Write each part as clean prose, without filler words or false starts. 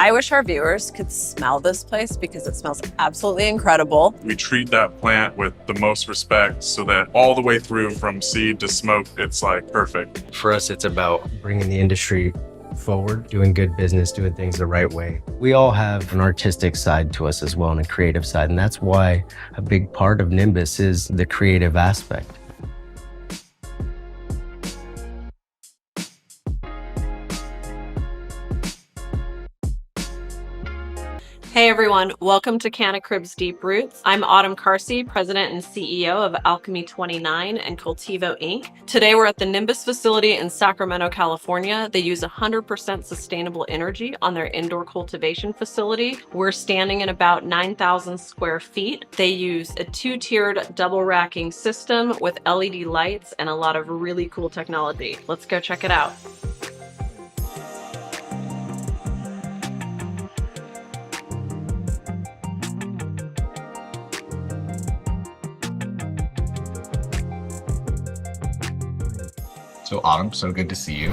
I wish our viewers could smell this place because it smells absolutely incredible. We treat that plant with the most respect so that all the way through from seed to smoke, it's like perfect. For us, it's about bringing the industry forward, doing good business, doing things the right way. We all have an artistic side to us as well and a creative side, and that's why a big part of Nimbus is the creative aspect. Hey everyone, welcome to Cannacribs Deep Roots. I'm Autumn Karcey, President and CEO of Alchemy 29 and Cultivo Inc. Today we're at the Nimbus facility in Sacramento, California. They use 100% sustainable energy on their indoor cultivation facility. We're standing in about 9,000 square feet. They use a two-tiered double racking system with LED lights and a lot of really cool technology. Let's go check it out. So Autumn, so good to see you.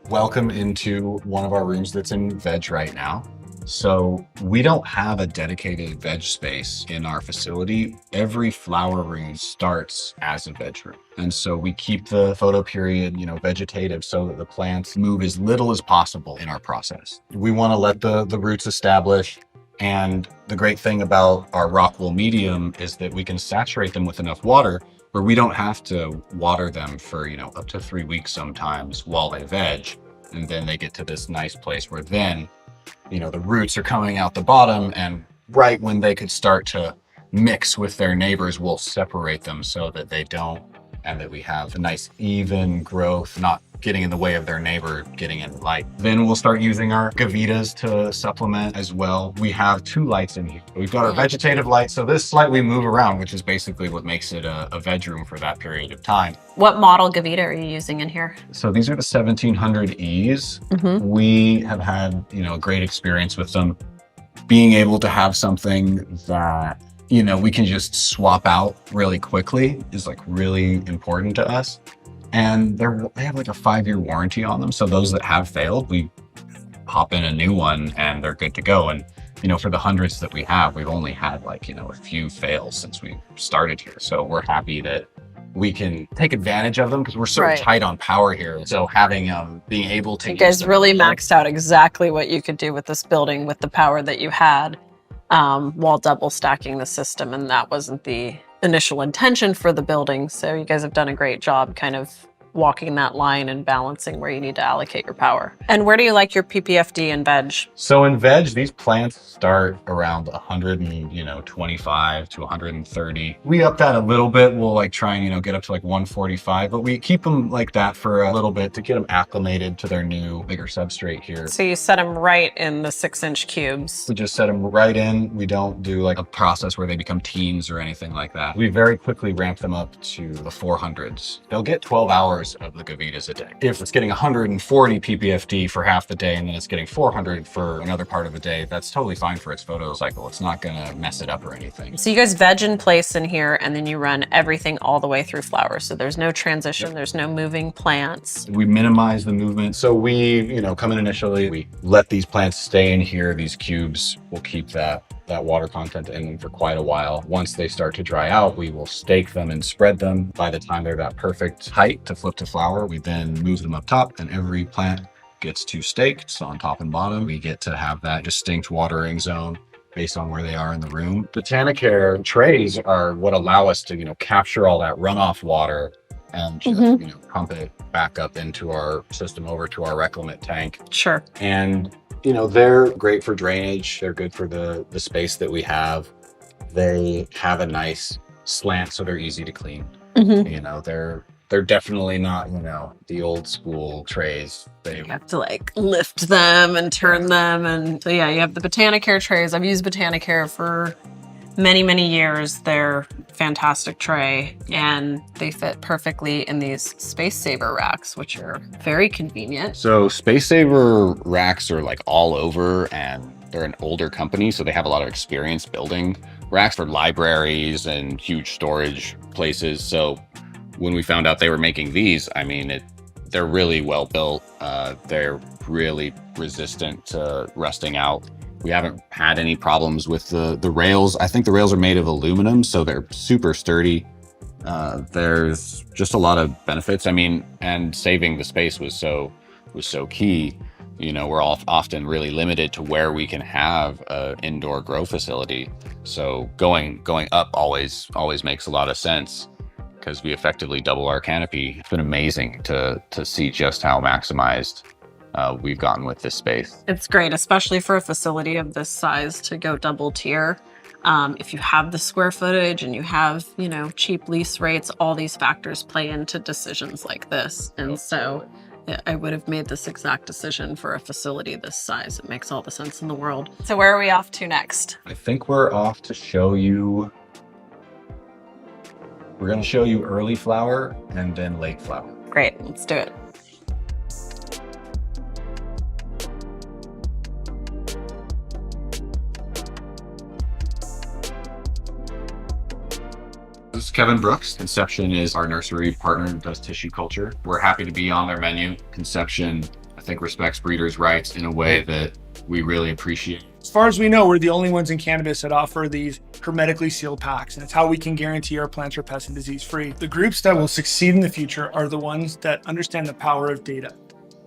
Welcome into one of our rooms that's in veg right now. So we don't have a dedicated veg space in our facility. Every flower room starts as a veg room. And so we keep the photo period, vegetative so that the plants move as little as possible in our process. We want to let the roots establish. And the great thing about our rock wool medium is that we can saturate them with enough water where we don't have to water them for, up to 3 weeks sometimes while they veg. And then they get to this nice place where then, the roots are coming out the bottom, and right when they could start to mix with their neighbors, we'll separate them so that they don't, and that we have a nice even growth, not getting in the way of their neighbor getting in light. Then we'll start using our gavitas to supplement as well. We have 2 lights in here. We've got our vegetative light, so this light we move around, which is basically what makes it a veg room for that period of time. What model Gavita are you using in here? So these are the 1700Es. We have had, a great experience with them. Being able to have something that we can just swap out really quickly is like really important to us. And they have like a 5-year warranty on them. So those that have failed, we pop in a new one and they're good to go. And, for the hundreds that we have, we've only had like, a few fails since we started here. So we're happy that we can take advantage of them because we're so tight on power here. So having, being able to- You guys really maxed out exactly what you could do with this building with the power that you had while double stacking the system. And that wasn't the initial intention for the building. So you guys have done a great job kind of walking that line and balancing where you need to allocate your power. And where do you like your PPFD in veg? So in veg, these plants start around 125 to 130. We up that a little bit. We'll like try and, get up to like 145, but we keep them like that for a little bit to get them acclimated to their new bigger substrate here. So you set them right in the 6-inch cubes. We just set them right in. We don't do like a process where they become teens or anything like that. We very quickly ramp them up to the 400s. They'll get 12 hours of the gavitas a day. If it's getting 140 ppfd for half the day and then it's getting 400 for another part of the day, that's totally fine for its photo cycle. It's not gonna mess it up or anything. So you guys veg in place in here and then you run everything all the way through flowers. So there's no transition, there's no moving plants. We minimize the movement. So we, come in initially, we let these plants stay in here. These cubes will keep that water content in them for quite a while. Once they start to dry out, we will stake them and spread them. By the time they're that perfect height to flip to flower, we then move them up top and every plant gets 2 staked. So on top and bottom, we get to have that distinct watering zone based on where they are in the room. Botanicare trays are what allow us to, capture all that runoff water and just, pump it back up into our system over to our reclamate tank. Sure. And they're great for drainage. They're good for the space that we have. They have a nice slant, so they're easy to clean. They're definitely not, the old school trays. You have to like lift them and turn them. And so yeah, you have the Botanicare trays. I've used Botanicare for many, many years. They're fantastic tray and they fit perfectly in these Space Saver racks, which are very convenient. So Space Saver racks are like all over and they're an older company, so they have a lot of experience building racks for libraries and huge storage places. So when we found out they were making these, I mean, they're really well built. They're really resistant to rusting out. We haven't had any problems with the rails. I think the rails are made of aluminum, so they're super sturdy. There's just a lot of benefits. I mean, and saving the space was so key. You know, we're all often really limited to where we can have an indoor grow facility. So going up always makes a lot of sense, because we effectively double our canopy. It's been amazing to see just how maximized we've gotten with this space. It's great, especially for a facility of this size, to go double tier. If you have the square footage and you have, you know, cheap lease rates, all these factors play into decisions like this. And so I would have made this exact decision for a facility this size. It makes all the sense in the world. So where are we off to next? I think we're off to show you, we're going to show you early flower and then late flower. Great, let's do it. This is Kevin Brooks. Conception is our nursery partner and does tissue culture. We're happy to be on their menu. Conception, I think, respects breeders' rights in a way that we really appreciate. As far as we know, we're the only ones in cannabis that offer these hermetically sealed packs, and it's how we can guarantee our plants are pest and disease free. The groups that will succeed in the future are the ones that understand the power of data.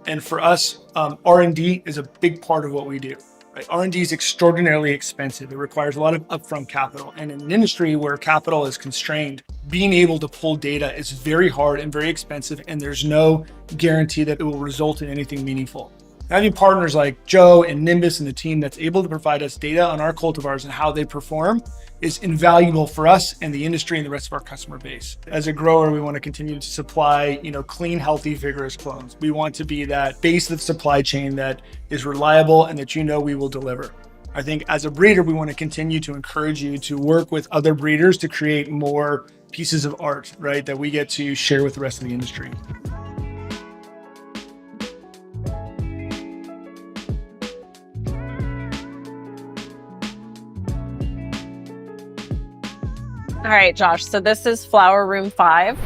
And for us, R&D is a big part of what we do. Right? R&D is extraordinarily expensive. It requires a lot of upfront capital. And in an industry where capital is constrained, being able to pull data is very hard and very expensive, and there's no guarantee that it will result in anything meaningful. Having partners like Joe and Nimbus and the team that's able to provide us data on our cultivars and how they perform is invaluable for us and the industry and the rest of our customer base. As a grower, we want to continue to supply, you know, clean, healthy, vigorous clones. We want to be that base of the supply chain that is reliable and that, you know, we will deliver. I think as a breeder, we want to continue to encourage you to work with other breeders to create more pieces of art, right, that we get to share with the rest of the industry. All right, Josh, so this is flower room 5.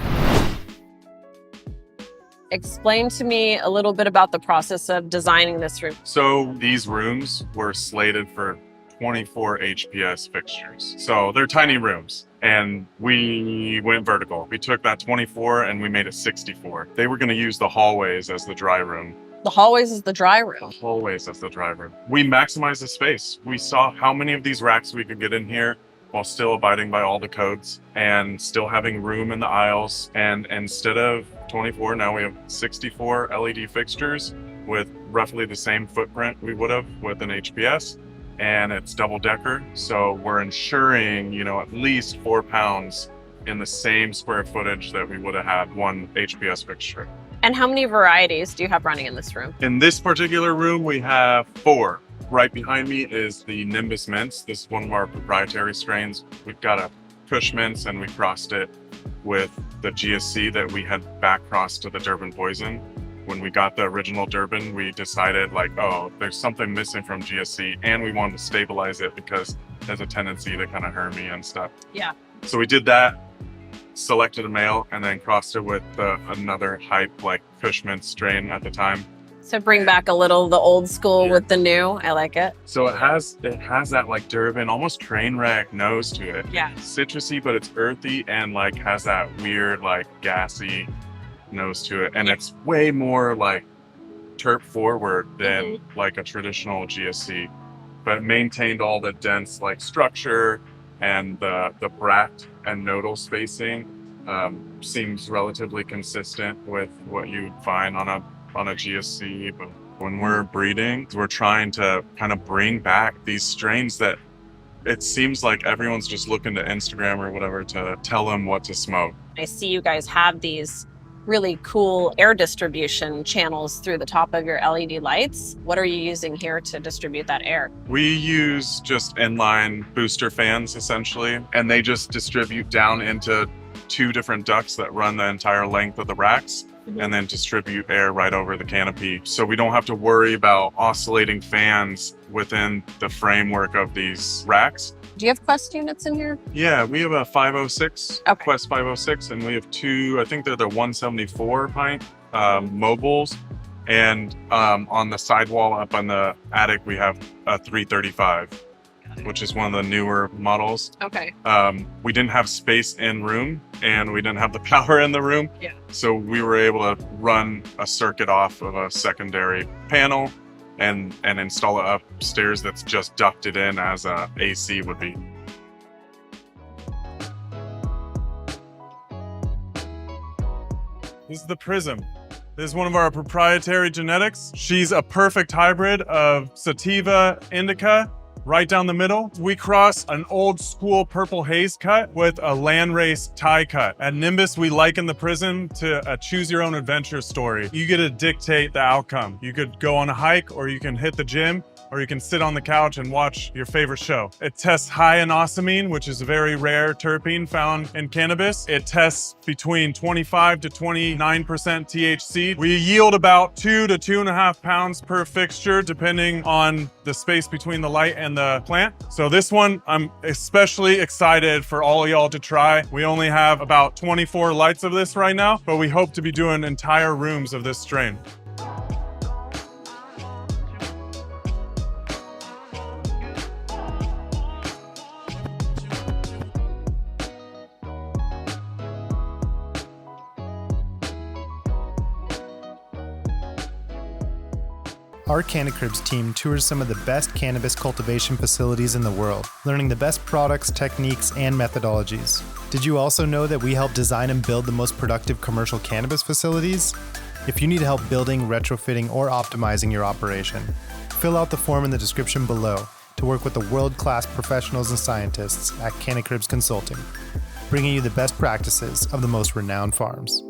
Explain to me a little bit about the process of designing this room. So these rooms were slated for 24 HPS fixtures. So they're tiny rooms, and we went vertical. We took that 24 and we made it 64. They were going to use the hallways as the dry room. The hallways is the dry room. Hallways as the dry room. We maximized the space. We saw how many of these racks we could get in here while still abiding by all the codes and still having room in the aisles. And instead of 24, now we have 64 LED fixtures with roughly the same footprint we would have with an HPS, and it's double decker. So we're ensuring, you know, at least 4 pounds in the same square footage that we would have had one HPS fixture. And how many varieties do you have running in this room? In this particular room, we have 4. Right behind me is the Nimbus mints. This is one of our proprietary strains. We've got a Kush mints, and we crossed it with the GSC that we had back crossed to the Durban poison. When we got the original Durban, we decided like, oh, there's something missing from GSC, and we wanted to stabilize it because it has a tendency to kind of hermy and stuff. Yeah. So we did that, selected a male, and then crossed it with another hype like Kush mint strain at the time. So bring back a little the old school with the new. I like it. So it has that like Durban, almost train wreck nose to it. Yeah. Citrusy, but it's earthy and like has that weird like gassy nose to it. And it's way more like terp forward than like a traditional GSC, but maintained all the dense like structure, and the bract and nodal spacing seems relatively consistent with what you'd find on a GSC. But when we're breeding, we're trying to kind of bring back these strains that it seems like everyone's just looking to Instagram or whatever to tell them what to smoke. I see you guys have these really cool air distribution channels through the top of your LED lights. What are you using here to distribute that air? We use just inline booster fans essentially, and they just distribute down into 2 different ducts that run the entire length of the racks, and then distribute air right over the canopy. So we don't have to worry about oscillating fans within the framework of these racks. Do you have Quest units in here? Yeah, we have a 506, Okay. Quest 506, and we have 2, I think they're the 174 pint mobiles, and on the sidewall up on the attic we have a 335, which is one of the newer models. Okay. We didn't have space in room and we didn't have the power in the room. Yeah. So we were able to run a circuit off of a secondary panel and install it upstairs that's just ducted in as a AC would be. This is the Prism. This is one of our proprietary genetics. She's a perfect hybrid of sativa indica, right down the middle. We cross an old school purple haze cut with a landrace tie cut. At Nimbus, we liken the Prism to a choose your own adventure story. You get to dictate the outcome. You could go on a hike, or you can hit the gym, or you can sit on the couch and watch your favorite show. It tests high in osamine, which is a very rare terpene found in cannabis. It tests between 25 to 29% THC. We yield about 2 to 2.5 pounds per fixture, depending on the space between the light and the plant. So this one, I'm especially excited for all of y'all to try. We only have about 24 lights of this right now, but we hope to be doing entire rooms of this strain. Our Cannacribs team tours some of the best cannabis cultivation facilities in the world, learning the best products, techniques, and methodologies. Did you also know that we help design and build the most productive commercial cannabis facilities? If you need help building, retrofitting, or optimizing your operation, fill out the form in the description below to work with the world-class professionals and scientists at Cannacribs Consulting, bringing you the best practices of the most renowned farms.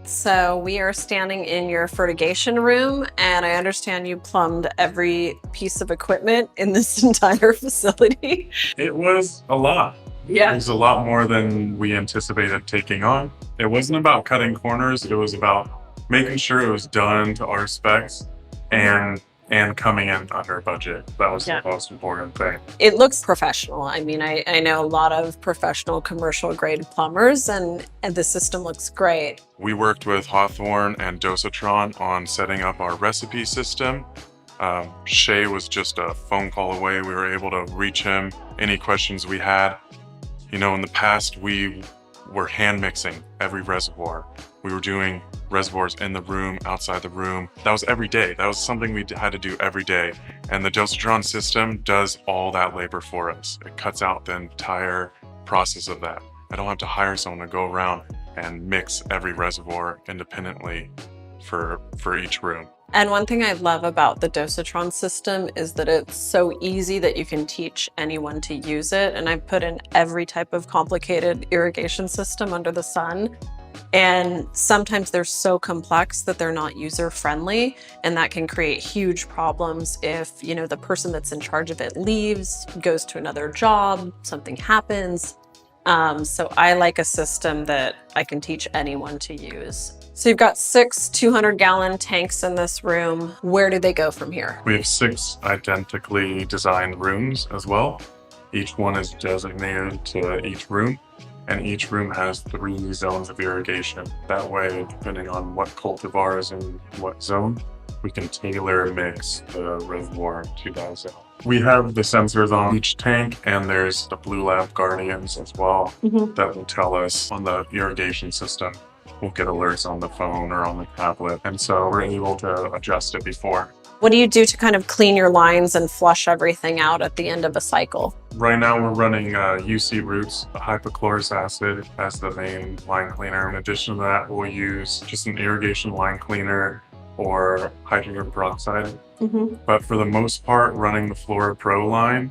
So we are standing in your fertigation room, and I understand you plumbed every piece of equipment in this entire facility. It was a lot. Yeah. It was a lot more than we anticipated taking on. It wasn't about cutting corners. It was about making sure it was done to our specs and coming in under budget. That was the most important thing. It looks professional. I mean, I know a lot of professional commercial grade plumbers, and the system looks great. We worked with Hawthorne and Dosatron on setting up our recipe system. Shay was just a phone call away. We were able to reach him, any questions we had. You know, in the past, we were hand mixing every reservoir. We were doing reservoirs in the room, outside the room. That was every day. That was something we had to do every day. And the Dosatron system does all that labor for us. It cuts out the entire process of that. I don't have to hire someone to go around and mix every reservoir independently for each room. And one thing I love about the Dosatron system is that it's so easy that you can teach anyone to use it. And I've put in every type of complicated irrigation system under the sun. And sometimes they're so complex that they're not user friendly, and that can create huge problems if, you know, the person that's in charge of it leaves, goes to another job, something happens. So I like a system that I can teach anyone to use. So you've got 6 200-gallon tanks in this room. Where do they go from here? We have 6 identically designed rooms as well. Each one is designated to each room, and each room has 3 zones of irrigation. That way, depending on what cultivar is in what zone, we can tailor mix the reservoir to that zone. We have the sensors on each tank, and there's the Blue Lab Guardians as well that will tell us on the irrigation system. We'll get alerts on the phone or on the tablet, and so we're able to adjust it before. What do you do to kind of clean your lines and flush everything out at the end of a cycle? Right now we're running UC Roots, hypochlorous acid as the main line cleaner. In addition to that, we'll use just an irrigation line cleaner or hydrogen peroxide. But for the most part, running the Flora Pro line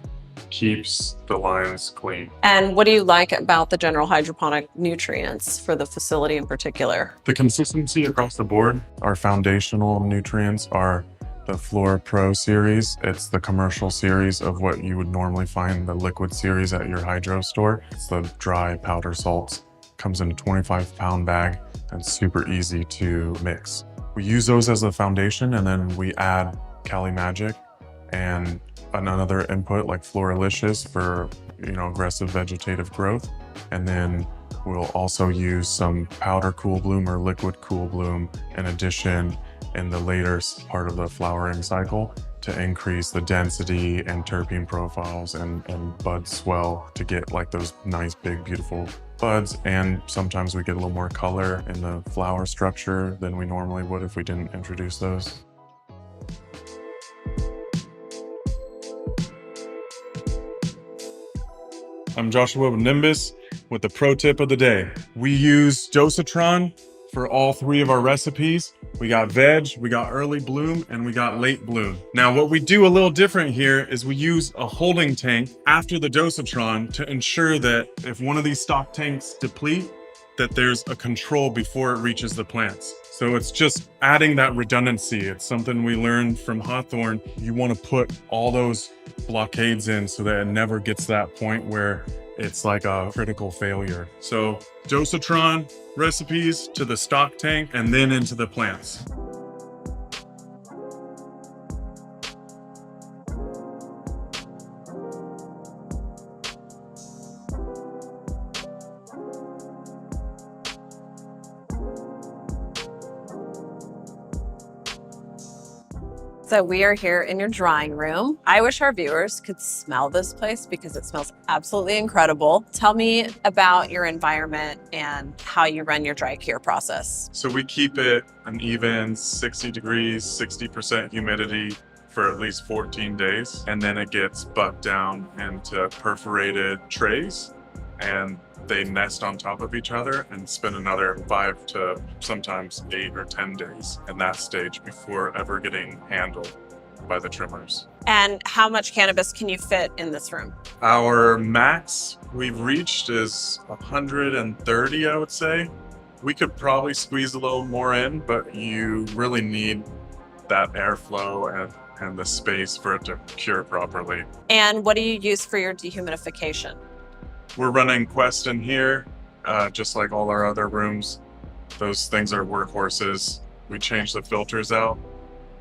keeps the lines clean. And what do you like about the general hydroponic nutrients for the facility in particular? The consistency across the board. Our foundational nutrients are the Flora Pro series. It's the commercial series of what you would normally find the liquid series at your hydro store. It's the dry powder salts. Comes in a 25-pound bag and super easy to mix. We use those as a foundation, and then we add Cali Magic and another input like Floralicious for, you know, aggressive vegetative growth. And then We'll also use some powder cool bloom or liquid cool bloom in addition in the later part of the flowering cycle to increase the density and terpene profiles and bud swell to get like those nice big beautiful buds. And sometimes we get a little more color in the flower structure than we normally would if we didn't introduce those. I'm Joshua with Nimbus with the pro tip of the day. We use dosatron for all three of our recipes. We got veg, we got early bloom, and we got late bloom. Now what we do a little different here is we use a holding tank after the dosatron to ensure that if one of these stock tanks deplete, that there's a control before it reaches the plants. So it's just adding that redundancy. It's something we learned from Hawthorne. You want to put all those blockades in so that it never gets to that point where it's like a critical failure. So dosatron recipes to the stock tank and then into the plants. So we are here in your drying room. I wish our viewers could smell this place because it smells absolutely incredible. Tell me about your environment and how you run your dry cure process. So we keep it an even 60 degrees, 60% humidity for at least 14 days. And then it gets bucked down into perforated trays and they nest on top of each other and spend another 5 to sometimes 8 or 10 days in that stage before ever getting handled by the trimmers. And how much cannabis can you fit in this room? Our max we've reached is 130, I would say. We could probably squeeze a little more in, but you really need that airflow and the space for it to cure properly. And what do you use for your dehumidification? We're running Quest in here, just like all our other rooms. Those things are workhorses. We change the filters out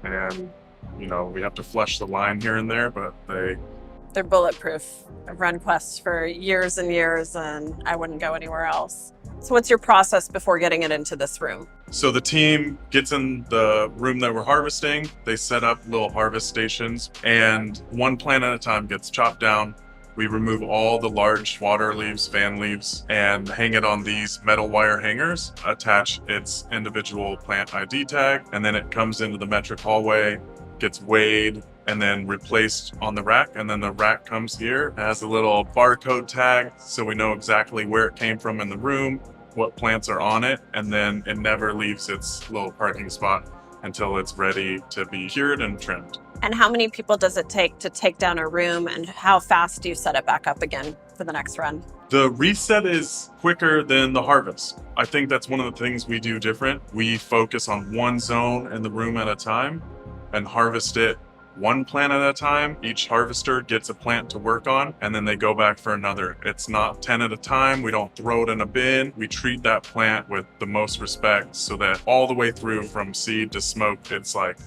and, you know, we have to flush the line here and there, but they're bulletproof. I've run Quests for years and years and I wouldn't go anywhere else. So what's your process before getting it into this room? So the team gets in the room that we're harvesting. They set up little harvest stations and one plant at a time gets chopped down. We remove all the large water leaves, fan leaves, and hang it on these metal wire hangers, attach its individual plant ID tag, and then it comes into the metric hallway, gets weighed, and then replaced on the rack. And then the rack comes here, has a little barcode tag, so we know exactly where it came from in the room, what plants are on it, and then it never leaves its little parking spot until it's ready to be cured and trimmed. And how many people does it take to take down a room and how fast do you set it back up again for the next run? The reset is quicker than the harvest. I think that's one of the things we do different. We focus on one zone in the room at a time and harvest it one plant at a time. Each harvester gets a plant to work on and then they go back for another. It's not 10 at a time. We don't throw it in a bin. We treat that plant with the most respect so that all the way through from seed to smoke, it's like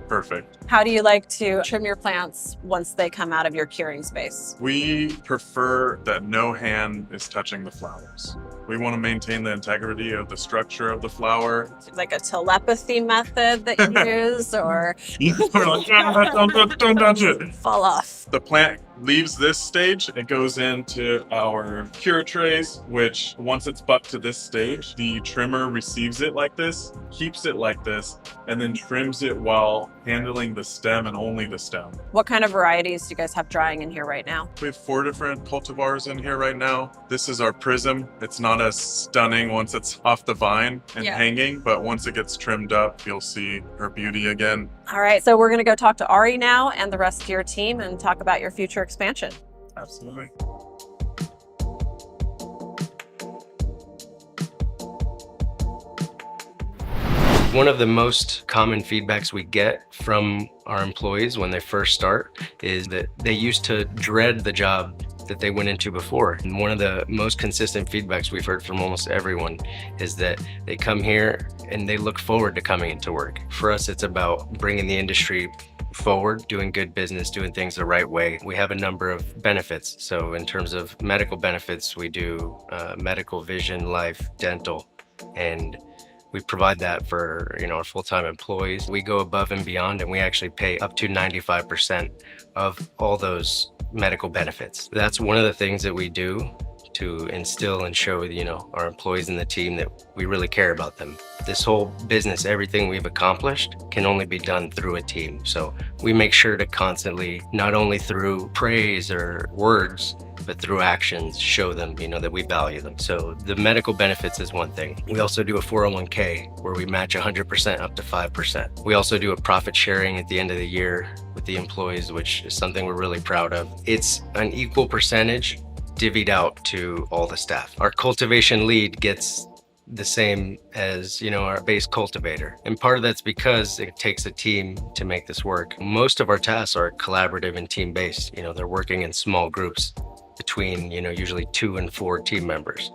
perfect. How do you like to trim your plants once they come out of your curing space? We prefer that no hand is touching the flowers. We want to maintain the integrity of the structure of the flower. Like a telepathy method that you use or Don't touch it. fall off? The plant leaves this stage, it goes into our cure trays, which once it's bucked to this stage, the trimmer receives it like this, keeps it like this, and then trims it while handling the stem and only the stem. What kind of varieties do you guys have drying in here right now? We have 4 different cultivars in here right now. This is our prism. It's not as stunning once it's off the vine and hanging, but once it gets trimmed up, you'll see her beauty again. All right, so we're gonna go talk to Ari now and the rest of your team and talk about your future expansion. Absolutely. One of the most common feedbacks we get from our employees when they first start is that they used to dread the job that they went into before. And one of the most consistent feedbacks we've heard from almost everyone is that they come here and they look forward to coming into work. For us, it's about bringing the industry forward, doing good business, doing things the right way. We have a number of benefits. So in terms of medical benefits, we do medical, vision, life, dental, and we provide that for our full-time employees. We go above and beyond, and we actually pay up to 95% of all those medical benefits. That's one of the things that we do to instill and show our employees and the team that we really care about them. This whole business, everything we've accomplished, can only be done through a team. So we make sure to constantly, not only through praise or words, but through actions, show them that we value them. So the medical benefits is one thing. We also do a 401k where we match 100% up to 5%. We also do a profit sharing at the end of the year with the employees, which is something we're really proud of. It's an equal percentage divvied out to all the staff. Our cultivation lead gets the same as our base cultivator, and part of that's because it takes a team to make this work. Most of our tasks are collaborative and team-based. They're working in small groups between usually 2 and 4 team members.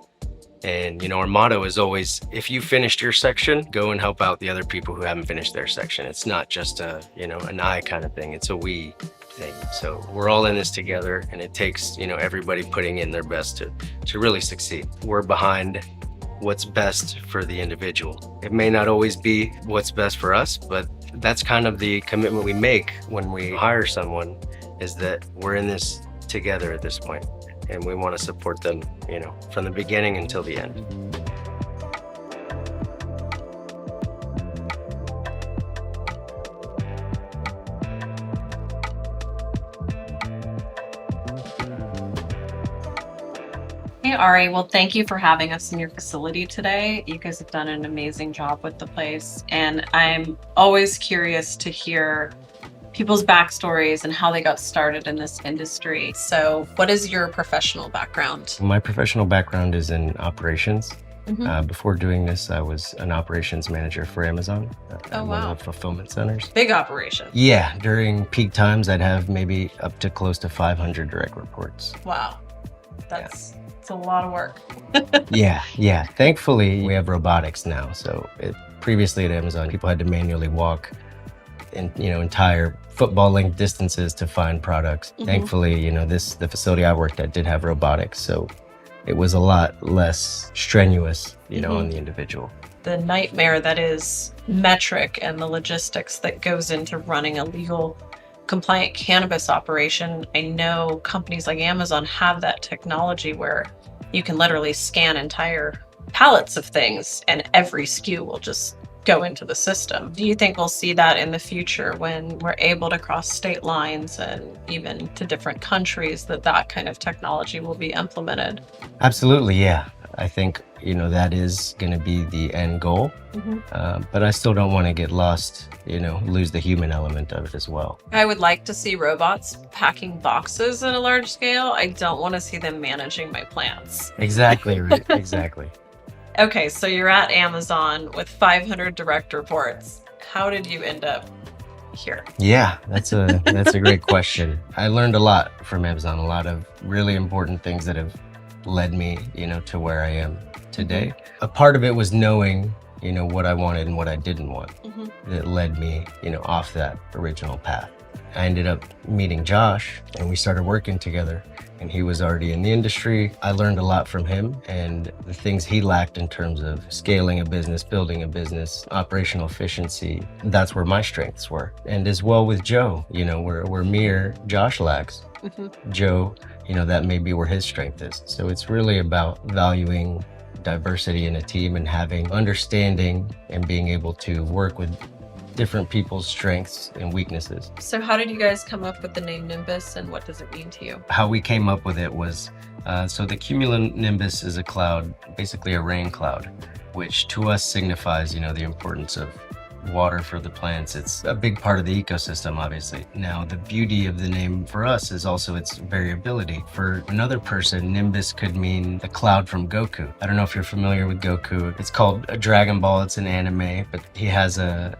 And our motto is always, if you finished your section, go and help out the other people who haven't finished their section. It's not just an I kind of thing, it's a we thing. So we're all in this together, and it takes everybody putting in their best to really succeed. We're behind what's best for the individual. It may not always be what's best for us, but that's kind of the commitment we make when we hire someone, is that we're in this together at this point, and we want to support them from the beginning until the end. Hey Ari, well, thank you for having us in your facility today. You guys have done an amazing job with the place, and I'm always curious to hear people's backstories and how they got started in this industry. So what is your professional background? My professional background is in operations. Mm-hmm. Before doing this, I was an operations manager for Amazon. Oh, one wow. of the fulfillment centers. Big operation. Yeah, during peak times, I'd have maybe up to close to 500 direct reports. Wow. That's a lot of work. Yeah. Thankfully, we have robotics now. So previously at Amazon, people had to manually walk entire football length distances to find products. Mm-hmm. Thankfully, the facility I worked at did have robotics, so it was a lot less strenuous, on the individual. The nightmare that is metric and the logistics that goes into running a legal compliant cannabis operation. I know companies like Amazon have that technology where you can literally scan entire pallets of things and every SKU will just go into the system. Do you think we'll see that in the future when we're able to cross state lines and even to different countries, that kind of technology will be implemented? Absolutely, yeah. I think, that is going to be the end goal. Mm-hmm. But I still don't want to get lost, lose the human element of it as well. I would like to see robots packing boxes at a large scale. I don't want to see them managing my plants. Exactly, right. Exactly. Okay, so you're at Amazon with 500 direct reports. How did you end up here? Yeah, that's a great question. I learned a lot from Amazon, a lot of really important things that have led me, to where I am today. A part of it was knowing, what I wanted and what I didn't want. Mm-hmm. That led me, off that original path. I ended up meeting Josh, and we started working together, and he was already in the industry. I learned a lot from him, and the things he lacked in terms of scaling a business, building a business, operational efficiency, that's where my strengths were. And as well with Joe, where me or Josh lacks, Mm-hmm. Joe, that may be where his strength is. So it's really about valuing diversity in a team and having understanding and being able to work with different people's strengths and weaknesses. So how did you guys come up with the name Nimbus, and what does it mean to you? How we came up with it was, so the cumulonimbus is a cloud, basically a rain cloud, which to us signifies, the importance of water for the plants. It's a big part of the ecosystem, obviously. Now, the beauty of the name for us is also its variability. For another person, Nimbus could mean the cloud from Goku. I don't know if you're familiar with Goku. It's called a Dragon Ball. It's an anime, but he has a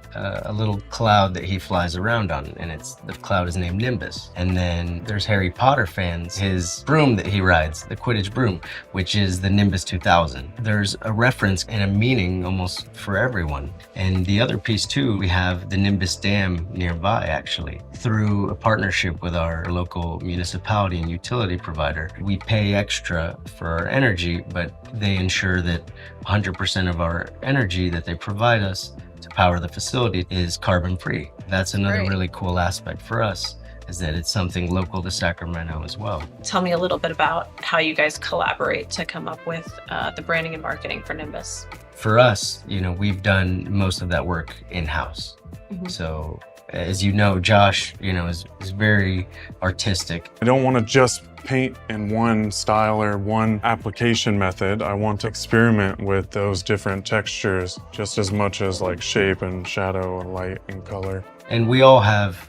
little cloud that he flies around on, and the cloud is named Nimbus. And then there's Harry Potter fans, his broom that he rides, the Quidditch broom, which is the Nimbus 2000. There's a reference and a meaning almost for everyone. And the other people piece too, we have the Nimbus Dam nearby actually. Through a partnership with our local municipality and utility provider, we pay extra for our energy, but they ensure that 100% of our energy that they provide us to power the facility is carbon free. That's another Great. really cool aspect for us, is that it's something local to Sacramento as well. Tell me a little bit about how you guys collaborate to come up with the branding and marketing for Nimbus. For us, we've done most of that work in-house. Mhm. So as you know, Josh, is very artistic. I don't want to just paint in one style or one application method. I want to experiment with those different textures just as much as like shape and shadow and light and color. And we all have,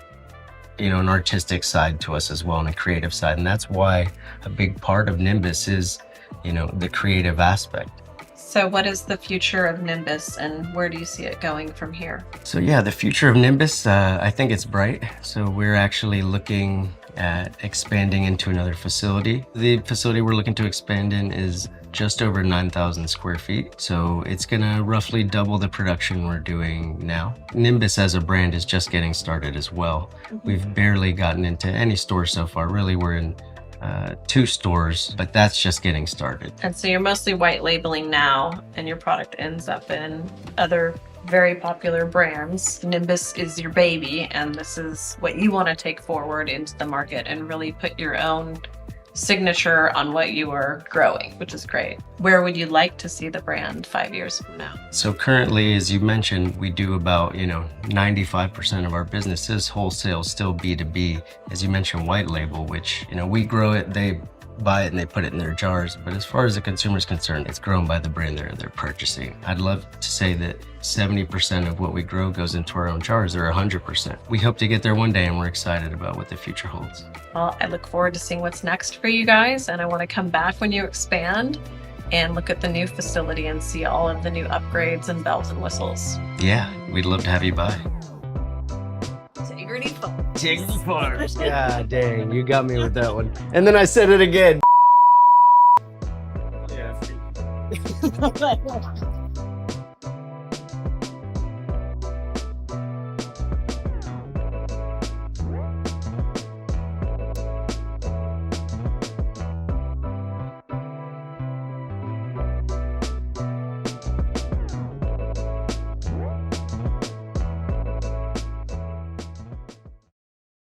an artistic side to us as well, and a creative side. And that's why a big part of Nimbus is, the creative aspect. So what is the future of Nimbus and where do you see it going from here? So yeah, the future of Nimbus, I think it's bright. So we're actually looking at expanding into another facility. The facility we're looking to expand in is just over 9,000 square feet. So it's gonna roughly double the production we're doing now. Nimbus as a brand is just getting started as well. We've barely gotten into any stores so far. Really, we're in 2 stores, but that's just getting started. And so you're mostly white labeling now and your product ends up in other very popular brands. Nimbus is your baby and this is what you want to take forward into the market and really put your own signature on what you are growing, which is great. Where would you like to see the brand 5 years from now? So currently, as you mentioned, we do about, 95% of our business is wholesale, still B2B. As you mentioned, white label, which, we grow it, they buy it and they put it in their jars. But as far as the consumer is concerned, it's grown by the brand they're purchasing. I'd love to say that 70% of what we grow goes into our own jars, or 100%. We hope to get there one day and we're excited about what the future holds. Well, I look forward to seeing what's next for you guys and I want to come back when you expand and look at the new facility and see all of the new upgrades and bells and whistles. Yeah, we'd love to have you by. Integrity Farm. Integrity Farms. Yeah, dang, you got me with that one. And then I said it again. Yeah.